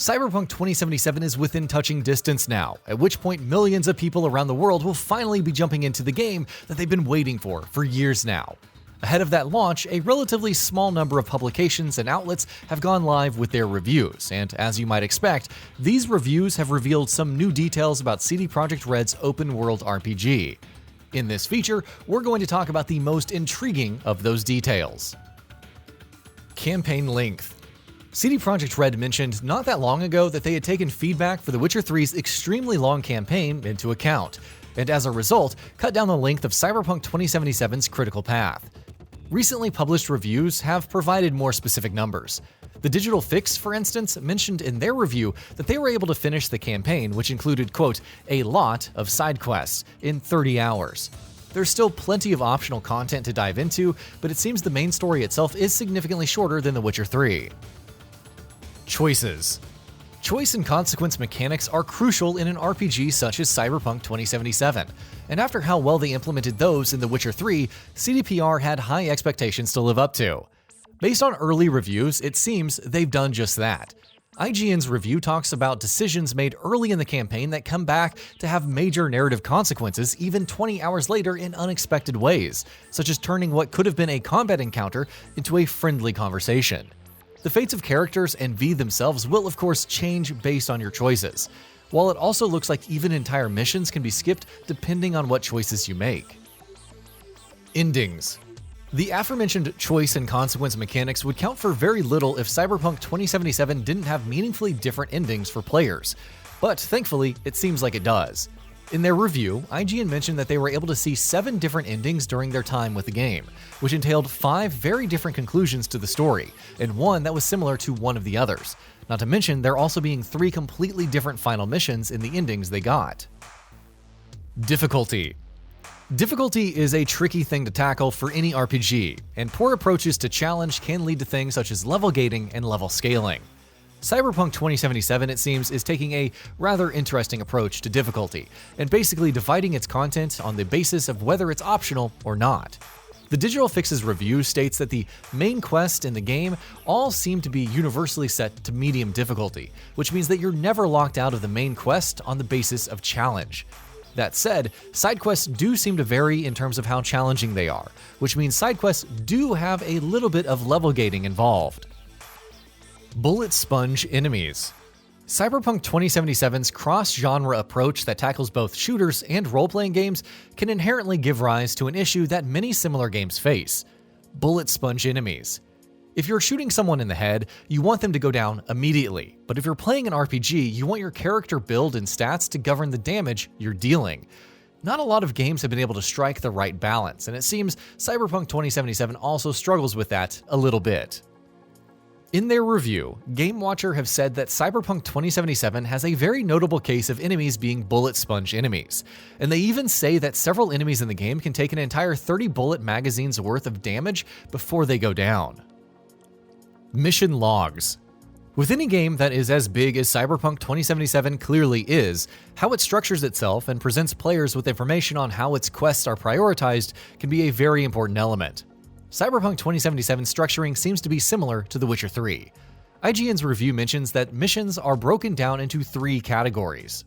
Cyberpunk 2077 is within touching distance now, at which point millions of people around the world will finally be jumping into the game that they've been waiting for years now. Ahead of that launch, a relatively small number of publications and outlets have gone live with their reviews, and as you might expect, these reviews have revealed some new details about CD Projekt RED's open-world RPG. In this feature, we're going to talk about the most intriguing of those details. Campaign length. CD Projekt RED mentioned not that long ago that they had taken feedback for The Witcher 3's extremely long campaign into account, and as a result, cut down the length of Cyberpunk 2077's critical path. Recently published reviews have provided more specific numbers. The Digital Fix, for instance, mentioned in their review that they were able to finish the campaign, which included, quote, a lot of side quests, in 30 hours. There's still plenty of optional content to dive into, but it seems the main story itself is significantly shorter than The Witcher 3. Choices. Choice and consequence mechanics are crucial in an RPG such as Cyberpunk 2077, and after how well they implemented those in The Witcher 3, CDPR had high expectations to live up to. Based on early reviews, it seems they've done just that. IGN's review talks about decisions made early in the campaign that come back to have major narrative consequences even 20 hours later in unexpected ways, such as turning what could have been a combat encounter into a friendly conversation. The fates of characters and V themselves will of course change based on your choices, while it also looks like even entire missions can be skipped depending on what choices you make. Endings. The aforementioned choice and consequence mechanics would count for very little if Cyberpunk 2077 didn't have meaningfully different endings for players, but thankfully it seems like it does. In their review, IGN mentioned that they were able to see 7 different endings during their time with the game, which entailed 5 very different conclusions to the story, and one that was similar to one of the others. Not to mention there also being 3 completely different final missions in the endings they got. Difficulty. Difficulty is a tricky thing to tackle for any RPG, and poor approaches to challenge can lead to things such as level gating and level scaling. Cyberpunk 2077, it seems, is taking a rather interesting approach to difficulty, and basically dividing its content on the basis of whether it's optional or not. The Digital Fix's review states that the main quests in the game all seem to be universally set to medium difficulty, which means that you're never locked out of the main quest on the basis of challenge. That said, side quests do seem to vary in terms of how challenging they are, which means side quests do have a little bit of level gating involved. Bullet sponge enemies. Cyberpunk 2077's cross-genre approach that tackles both shooters and role-playing games can inherently give rise to an issue that many similar games face: bullet sponge enemies. If you're shooting someone in the head, you want them to go down immediately, but if you're playing an RPG, you want your character build and stats to govern the damage you're dealing. Not a lot of games have been able to strike the right balance, and it seems Cyberpunk 2077 also struggles with that a little bit. In their review, Game Watcher have said that Cyberpunk 2077 has a very notable case of enemies being bullet sponge enemies, and they even say that several enemies in the game can take an entire 30 bullet magazines worth of damage before they go down. Mission logs. With any game that is as big as Cyberpunk 2077 clearly is, how it structures itself and presents players with information on how its quests are prioritized can be a very important element. Cyberpunk 2077 structuring seems to be similar to The Witcher 3. IGN's review mentions that missions are broken down into 3 categories: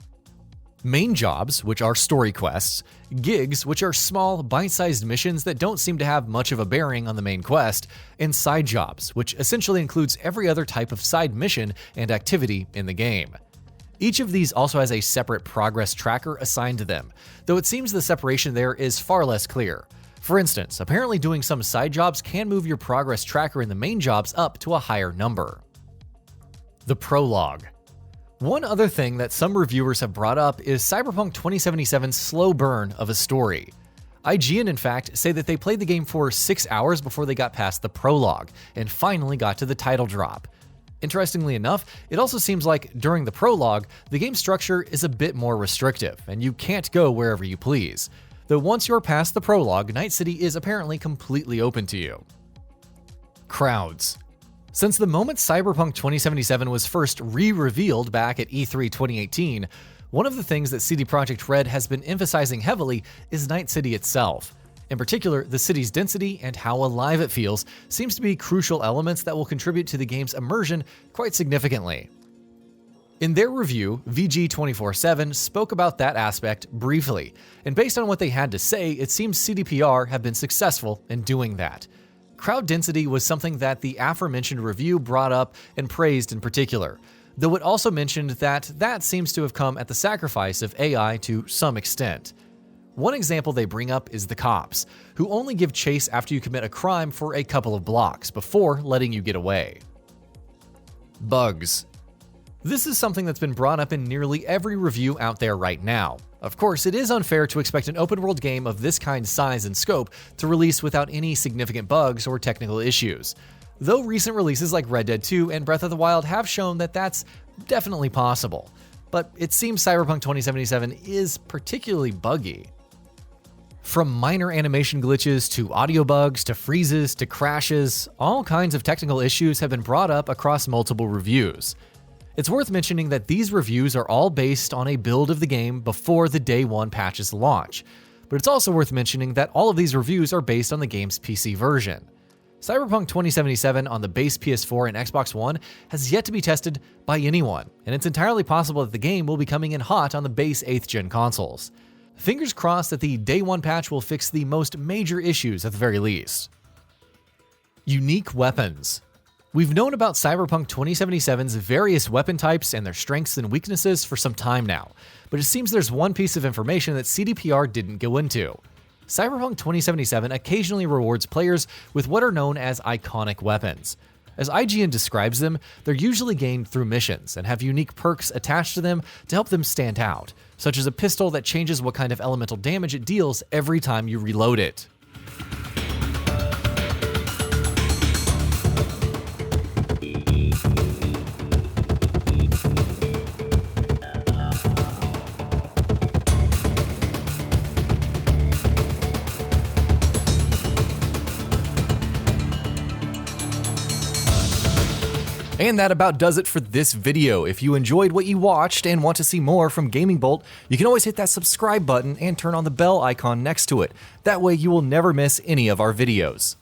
main jobs, which are story quests; gigs, which are small, bite-sized missions that don't seem to have much of a bearing on the main quest; and side jobs, which essentially includes every other type of side mission and activity in the game. Each of these also has a separate progress tracker assigned to them, though it seems the separation there is far less clear. For instance, apparently doing some side jobs can move your progress tracker in the main jobs up to a higher number. The prologue. One other thing that some reviewers have brought up is Cyberpunk 2077's slow burn of a story. IGN, in fact, say that they played the game for 6 hours before they got past the prologue, and finally got to the title drop. Interestingly enough, it also seems like during the prologue, the game structure is a bit more restrictive, and you can't go wherever you please. Though once you're past the prologue, Night City is apparently completely open to you. Crowds. Since the moment Cyberpunk 2077 was first re-revealed back at E3 2018, one of the things that CD Projekt RED has been emphasizing heavily is Night City itself. In particular, the city's density and how alive it feels seems to be crucial elements that will contribute to the game's immersion quite significantly. In their review, VG247 spoke about that aspect briefly, and based on what they had to say, it seems CDPR have been successful in doing that. Crowd density was something that the aforementioned review brought up and praised in particular, though it also mentioned that that seems to have come at the sacrifice of AI to some extent. One example they bring up is the cops, who only give chase after you commit a crime for a couple of blocks before letting you get away. Bugs. This is something that's been brought up in nearly every review out there right now. Of course, it is unfair to expect an open-world game of this kind, size, and scope to release without any significant bugs or technical issues, though recent releases like Red Dead 2 and Breath of the Wild have shown that that's definitely possible. But it seems Cyberpunk 2077 is particularly buggy. From minor animation glitches to audio bugs to freezes to crashes, all kinds of technical issues have been brought up across multiple reviews. It's worth mentioning that these reviews are all based on a build of the game before the day one patch's launch, but it's also worth mentioning that all of these reviews are based on the game's PC version. Cyberpunk 2077 on the base PS4 and Xbox One has yet to be tested by anyone, and it's entirely possible that the game will be coming in hot on the base 8th gen consoles. Fingers crossed that the day one patch will fix the most major issues at the very least. Unique weapons. We've known about Cyberpunk 2077's various weapon types and their strengths and weaknesses for some time now, but it seems there's one piece of information that CDPR didn't go into. Cyberpunk 2077 occasionally rewards players with what are known as iconic weapons. As IGN describes them, they're usually gained through missions and have unique perks attached to them to help them stand out, such as a pistol that changes what kind of elemental damage it deals every time you reload it. And that about does it for this video. If you enjoyed what you watched and want to see more from GamingBolt, you can always hit that subscribe button and turn on the bell icon next to it. That way you will never miss any of our videos.